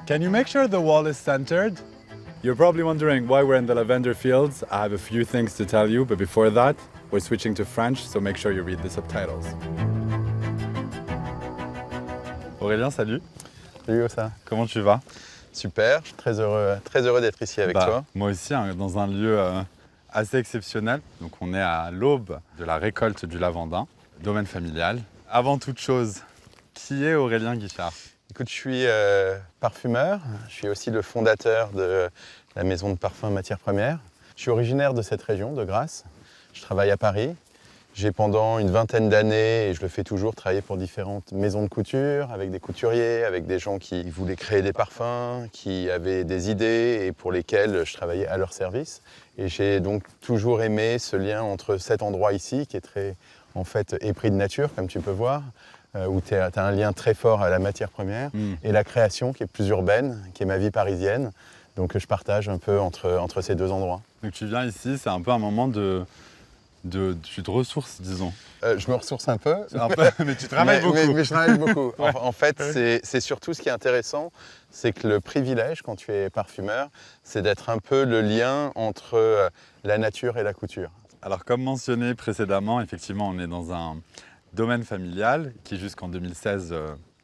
Can you make sure the wall is centered? You're probably wondering why we're in the lavender fields. I have a few things to tell you, but before that, we're switching to French, so make sure you read the subtitles. Aurélien, salut. Salut Ossa. Comment tu vas? Super, je suis très heureux d'être ici avec toi. Moi aussi, hein, dans un lieu assez exceptionnel. Donc on est à l'aube de la récolte du lavandin, domaine familial. Avant toute chose, qui est Aurélien Guichard? Écoute, je suis parfumeur, je suis aussi le fondateur de la maison de parfum Matières Premières. Je suis originaire de cette région, de Grasse. Je travaille à Paris. J'ai pendant une vingtaine d'années, et je le fais toujours, travaillé pour différentes maisons de couture, avec des couturiers, avec des gens qui voulaient créer des parfums, qui avaient des idées et pour lesquels je travaillais à leur service. Et j'ai donc toujours aimé ce lien entre cet endroit ici, qui est très, en fait, épris de nature, comme tu peux voir, où tu as un lien très fort à la matière première, et la création qui est plus urbaine, qui est ma vie parisienne. Donc je partage un peu entre ces deux endroits. Donc tu viens ici, c'est un peu un moment tu te ressources, disons. Je me ressource un peu. Mais tu travailles beaucoup. Mais je travaille beaucoup. En fait, c'est surtout ce qui est intéressant, c'est que le privilège, quand tu es parfumeur, c'est d'être un peu le lien entre la nature et la couture. Alors comme mentionné précédemment, effectivement, on est dans un domaine familial qui jusqu'en 2016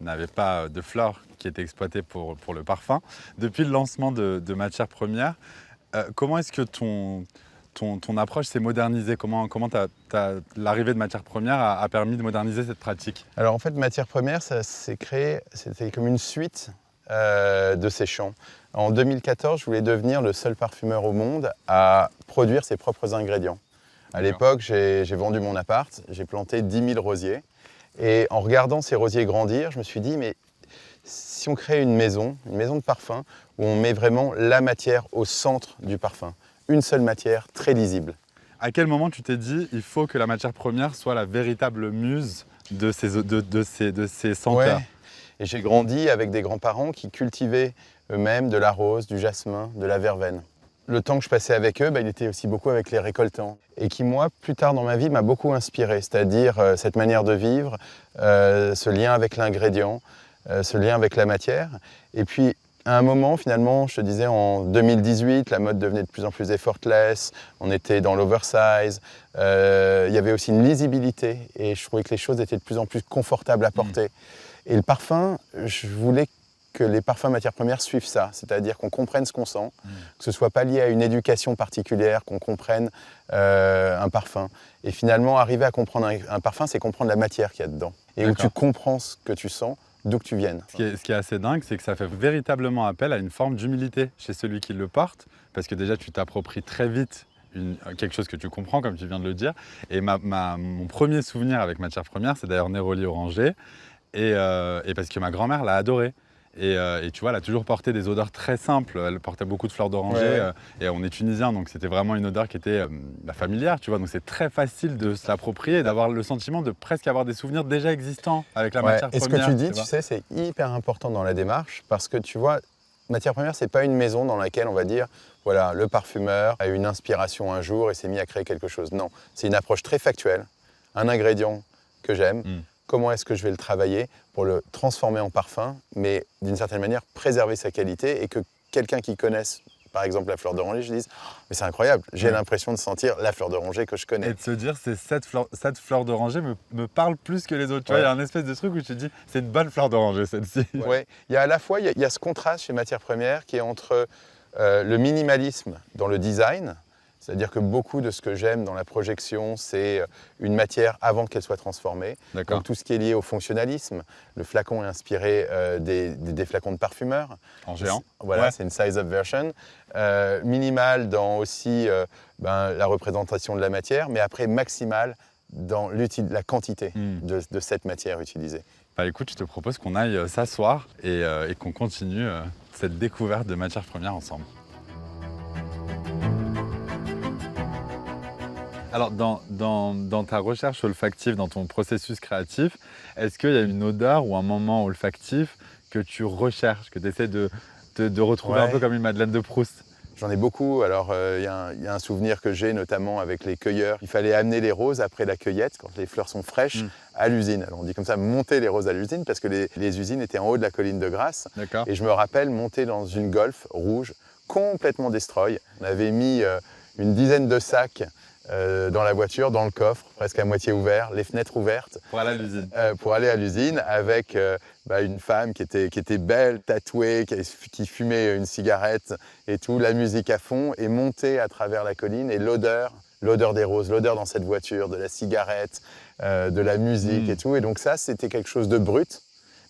n'avait pas de fleurs qui étaient exploitées pour le parfum. Depuis le lancement de matières premières, comment est-ce que ton approche s'est modernisée? Comment l'arrivée de matières premières a permis de moderniser cette pratique? Alors en fait, matières premières, ça s'est créé, c'était comme une suite de ces champs. En 2014, je voulais devenir le seul parfumeur au monde à produire ses propres ingrédients. À l'époque, j'ai vendu mon appart, j'ai planté 10 000 rosiers. Et en regardant ces rosiers grandir, je me suis dit, mais si on crée une maison de parfum, où on met vraiment la matière au centre du parfum, une seule matière très lisible. À quel moment tu t'es dit, il faut que la matière première soit la véritable muse de ces senteurs? Ouais. Et j'ai grandi avec des grands-parents qui cultivaient eux-mêmes de la rose, du jasmin, de la verveine. Le temps que je passais avec eux, il était aussi beaucoup avec les récoltants. Et qui, moi, plus tard dans ma vie, m'a beaucoup inspiré. C'est-à-dire cette manière de vivre, ce lien avec l'ingrédient, ce lien avec la matière. Et puis, à un moment, finalement, je te disais, en 2018, la mode devenait de plus en plus effortless, on était dans l'oversize, il y avait aussi une lisibilité et je trouvais que les choses étaient de plus en plus confortables à porter. Et le parfum, je voulais que les parfums matières premières suivent ça, c'est-à-dire qu'on comprenne ce qu'on sent, que ce ne soit pas lié à une éducation particulière, qu'on comprenne un parfum. Et finalement, arriver à comprendre un parfum, c'est comprendre la matière qu'il y a dedans. Et où tu comprends ce que tu sens, d'où que tu viennes. Ce qui est assez dingue, c'est que ça fait véritablement appel à une forme d'humilité chez celui qui le porte, parce que déjà tu t'appropries très vite quelque chose que tu comprends, comme tu viens de le dire. Et mon premier souvenir avec matière première, c'est d'ailleurs Néroli Oranger, et parce que ma grand-mère l'a adoré. Et tu vois, elle a toujours porté des odeurs très simples. Elle portait beaucoup de fleurs d'oranger. Et on est tunisien, donc c'était vraiment une odeur qui était familière, tu vois. Donc c'est très facile de se l'approprier et d'avoir le sentiment de presque avoir des souvenirs déjà existants avec la matière première. Et ce que tu dis, tu sais, c'est hyper important dans la démarche parce que tu vois, matière première, c'est pas une maison dans laquelle on va dire, voilà, le parfumeur a eu une inspiration un jour et s'est mis à créer quelque chose. Non, c'est une approche très factuelle, un ingrédient que j'aime. Comment est-ce que je vais le travailler pour le transformer en parfum, mais d'une certaine manière préserver sa qualité et que quelqu'un qui connaisse, par exemple, la fleur d'oranger, je dise « mais c'est incroyable, j'ai l'impression de sentir la fleur d'oranger que je connais ». Et de se dire cette fleur d'oranger me parle plus que les autres. Tu vois, il y a un espèce de truc où tu te dis c'est une bonne fleur d'oranger celle-ci. Ouais. Il y a à la fois il y a ce contraste chez Matières Premières qui est entre le minimalisme dans le design. C'est-à-dire que beaucoup de ce que j'aime dans la projection, c'est une matière avant qu'elle soit transformée. Donc tout ce qui est lié au fonctionnalisme. Le flacon est inspiré des flacons de parfumeurs. En géant. Voilà, c'est une size-up version. Minimal dans aussi la représentation de la matière, mais après maximal dans la quantité de cette matière utilisée. Bah écoute, je te propose qu'on aille s'asseoir et qu'on continue cette découverte de matières premières ensemble. Alors, dans ta recherche olfactive, dans ton processus créatif, est-ce qu'il y a une odeur ou un moment olfactif que tu recherches, que tu essaies de retrouver un peu comme une Madeleine de Proust? J'en ai beaucoup. Alors, il y a un souvenir que j'ai, notamment avec les cueilleurs. Il fallait amener les roses après la cueillette, quand les fleurs sont fraîches, à l'usine. Alors, on dit comme ça, monter les roses à l'usine, parce que les usines étaient en haut de la colline de Grasse. D'accord. Et je me rappelle monter dans une Golf rouge, complètement destroy. On avait mis une dizaine de sacs dans la voiture, dans le coffre, presque à moitié ouvert, les fenêtres ouvertes. Pour aller à l'usine. Pour aller à l'usine avec une femme qui était belle, tatouée, qui fumait une cigarette et tout, la musique à fond, et monter à travers la colline et l'odeur des roses, l'odeur dans cette voiture, de la cigarette, de la musique et tout. Et donc ça, c'était quelque chose de brut,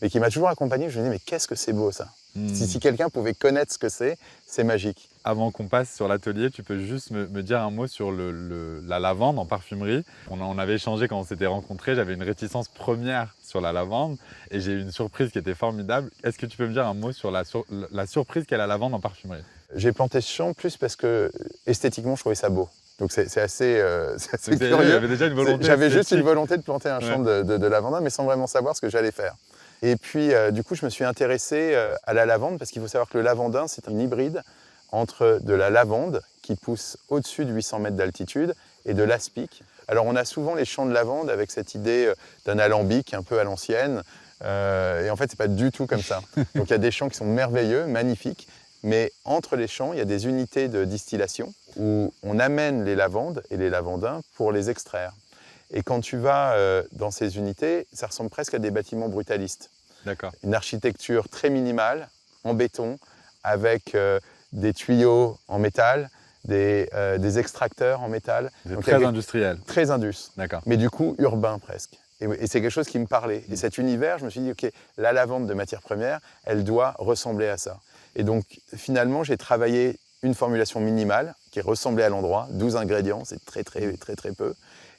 mais qui m'a toujours accompagné. Je me dis, mais qu'est-ce que c'est beau ça. Si quelqu'un pouvait connaître ce que c'est magique. Avant qu'on passe sur l'atelier, tu peux juste me dire un mot sur la lavande en parfumerie. On avait échangé quand on s'était rencontrés, j'avais une réticence première sur la lavande et j'ai eu une surprise qui était formidable. Est-ce que tu peux me dire un mot sur la surprise qu'est la lavande en parfumerie? J'ai planté ce champ plus parce que esthétiquement, je trouvais ça beau. Donc c'est assez curieux. J'avais déjà une volonté. J'avais juste une volonté de planter un champ de lavande, mais sans vraiment savoir ce que j'allais faire. Et puis, du coup, je me suis intéressé à la lavande parce qu'il faut savoir que le lavandin, c'est un hybride entre de la lavande qui pousse au-dessus de 800 mètres d'altitude et de l'aspic. Alors, on a souvent les champs de lavande avec cette idée d'un alambic un peu à l'ancienne. Et en fait, ce n'est pas du tout comme ça. Donc, il y a des champs qui sont merveilleux, magnifiques. Mais entre les champs, il y a des unités de distillation où on amène les lavandes et les lavandins pour les extraire. Et quand tu vas dans ces unités, ça ressemble presque à des bâtiments brutalistes. D'accord. Une architecture très minimale, en béton, avec des tuyaux en métal, des extracteurs en métal. C'est donc, très industriel. Très indus. D'accord. Mais du coup, urbain presque. Et c'est quelque chose qui me parlait. Et cet univers, je me suis dit, OK, la lavande de matière première, elle doit ressembler à ça. Et donc, finalement, j'ai travaillé une formulation minimale qui ressemblait à l'endroit, 12 ingrédients, c'est très peu.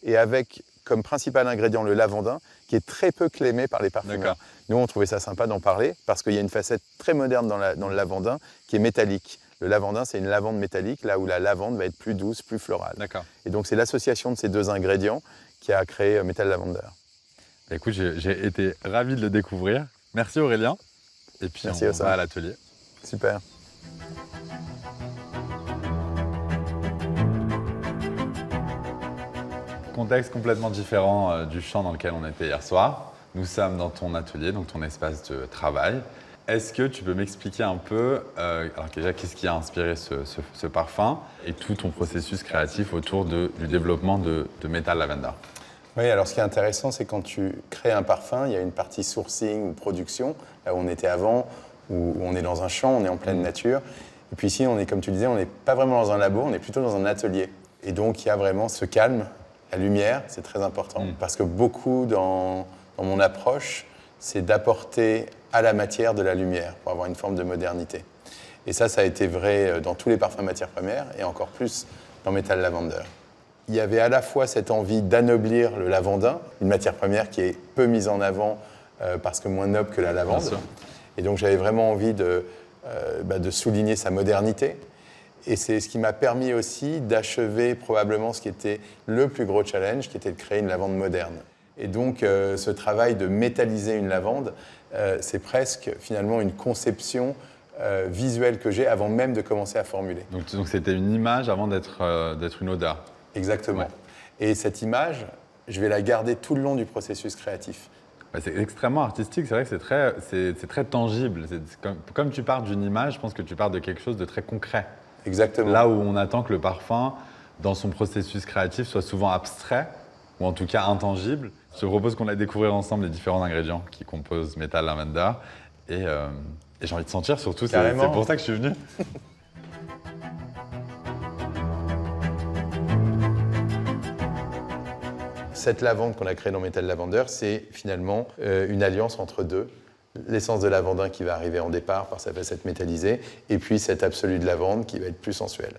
Et avec comme principal ingrédient le lavandin, qui est très peu clémé par les parfumeurs. Nous, on trouvait ça sympa d'en parler, parce qu'il y a une facette très moderne dans le lavandin, qui est métallique. Le lavandin, c'est une lavande métallique, là où la lavande va être plus douce, plus florale. Et donc, c'est l'association de ces deux ingrédients qui a créé Metal Lavender. Écoute, j'ai été ravi de le découvrir. Merci Aurélien. Et puis, Merci on va à l'atelier. Super. Contexte complètement différent du champ dans lequel on était hier soir. Nous sommes dans ton atelier, donc ton espace de travail. Est-ce que tu peux m'expliquer un peu, alors déjà, qu'est-ce qui a inspiré ce parfum et tout ton processus créatif autour du développement de Metal Lavender? Oui, alors ce qui est intéressant, c'est quand tu crées un parfum, il y a une partie sourcing ou production, là où on était avant, où on est dans un champ, on est en pleine nature. Et puis ici, on est, comme tu disais, on n'est pas vraiment dans un labo, on est plutôt dans un atelier. Et donc, il y a vraiment ce calme. La lumière, c'est très important, parce que beaucoup dans mon approche, c'est d'apporter à la matière de la lumière pour avoir une forme de modernité. Et ça a été vrai dans tous les parfums matières premières et encore plus dans Metal Lavender. Il y avait à la fois cette envie d'anoblir le lavandin, une matière première qui est peu mise en avant parce que moins noble que la lavande. Et donc j'avais vraiment envie de souligner sa modernité. Et c'est ce qui m'a permis aussi d'achever probablement ce qui était le plus gros challenge, qui était de créer une lavande moderne. Et donc ce travail de métalliser une lavande, c'est presque finalement une conception visuelle que j'ai avant même de commencer à formuler. Donc c'était une image avant d'être une odeur. Exactement. Ouais. Et cette image, je vais la garder tout le long du processus créatif. C'est extrêmement artistique, c'est vrai que c'est très tangible. Comme tu pars d'une image, je pense que tu pars de quelque chose de très concret. Exactement. Là où on attend que le parfum, dans son processus créatif, soit souvent abstrait, ou en tout cas intangible. Je te propose qu'on aille découvrir ensemble les différents ingrédients qui composent Metal Lavender. Et j'ai envie de sentir surtout, c'est pour ça que je suis venu. Cette lavande qu'on a créée dans Metal Lavender, c'est finalement une alliance entre deux. L'essence de lavandin qui va arriver en départ par sa facette métallisée, et puis cet absolu de lavande qui va être plus sensuel.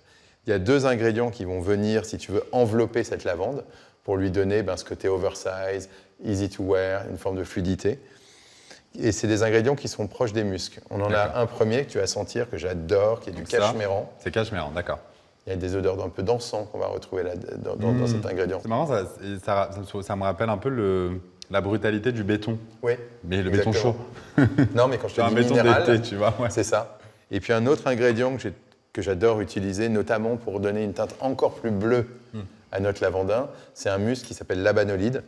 Il y a deux ingrédients qui vont venir, si tu veux, envelopper cette lavande pour lui donner ce côté oversize, easy to wear, une forme de fluidité. Et c'est des ingrédients qui sont proches des muscs. On en a un premier que tu vas sentir, que j'adore, qui est du cachemérant. C'est cachemérant, d'accord. Il y a des odeurs un peu d'encens qu'on va retrouver là, dans cet ingrédient. C'est marrant, ça me rappelle un peu la brutalité du béton. Oui. Mais le béton chaud. Non, mais quand je te dis béton minéral, d'été, tu vois. Ouais. C'est ça. Et puis un autre ingrédient que j'ai que j'adore utiliser, notamment pour donner une teinte encore plus bleue à notre lavandin. C'est un musc qui s'appelle l'abanolide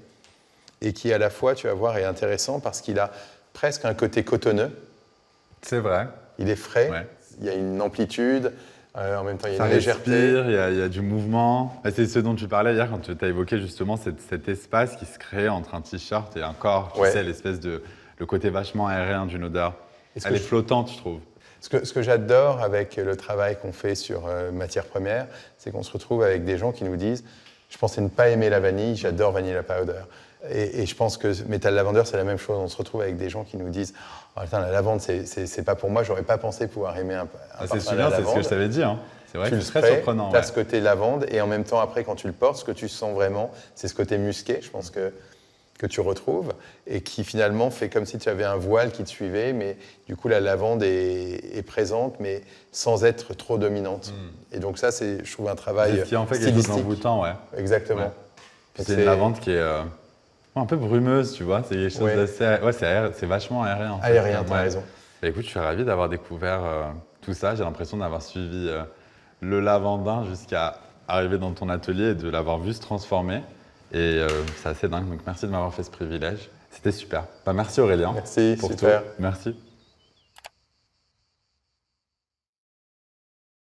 et qui, à la fois, tu vas voir, est intéressant parce qu'il a presque un côté cotonneux. C'est vrai. Il est frais, Ouais. il y a une amplitude, en même temps, il y a Ça une légèreté. respire, il y a du mouvement. Et c'est ce dont tu parlais hier quand tu as évoqué justement cet espace qui se crée entre un t-shirt et un corps. Tu Ouais. sais, l'espèce de le côté vachement aérien d'une odeur. Est-ce Elle que est flottante, je trouve. Ce que j'adore avec le travail qu'on fait sur matières premières, c'est qu'on se retrouve avec des gens qui nous disent « Je pensais ne pas aimer la vanille, j'adore Vanilla Powder ». Et je pense que Metal Lavender, c'est la même chose. On se retrouve avec des gens qui nous disent « Oh, putain, la lavande, c'est pas pour moi, j'aurais pas pensé pouvoir aimer un parfum C'est à la super, c'est ce que lavande. je t'avais dit. Hein. C'est vrai Tu que le c'est très sprays, surprenant. tu as Ouais. ce côté lavande, et en même temps, après, quand tu le portes, ce que tu sens vraiment, c'est ce côté musqué, je pense que tu retrouves, et qui finalement fait comme si tu avais un voile qui te suivait, mais du coup, la lavande est présente, mais sans être trop dominante. Et donc ça, c'est, je trouve, un travail C'est ce qui en fait quelque chose stylistique. d'envoûtant, ouais. Exactement. Ouais. Donc C'est une lavande qui est un peu brumeuse, tu vois. C'est quelque chose Ouais. d'assez. Ouais, c'est vachement aérien. En fait. Aérien, t'as Ouais. raison. Bah, écoute, je suis ravi d'avoir découvert tout ça. J'ai l'impression d'avoir suivi le lavandin jusqu'à arriver dans ton atelier et de l'avoir vu se transformer. Et c'est assez dingue. Donc merci de m'avoir fait ce privilège. C'était super. Bah, merci Aurélien. Merci, pour super. tout. Merci.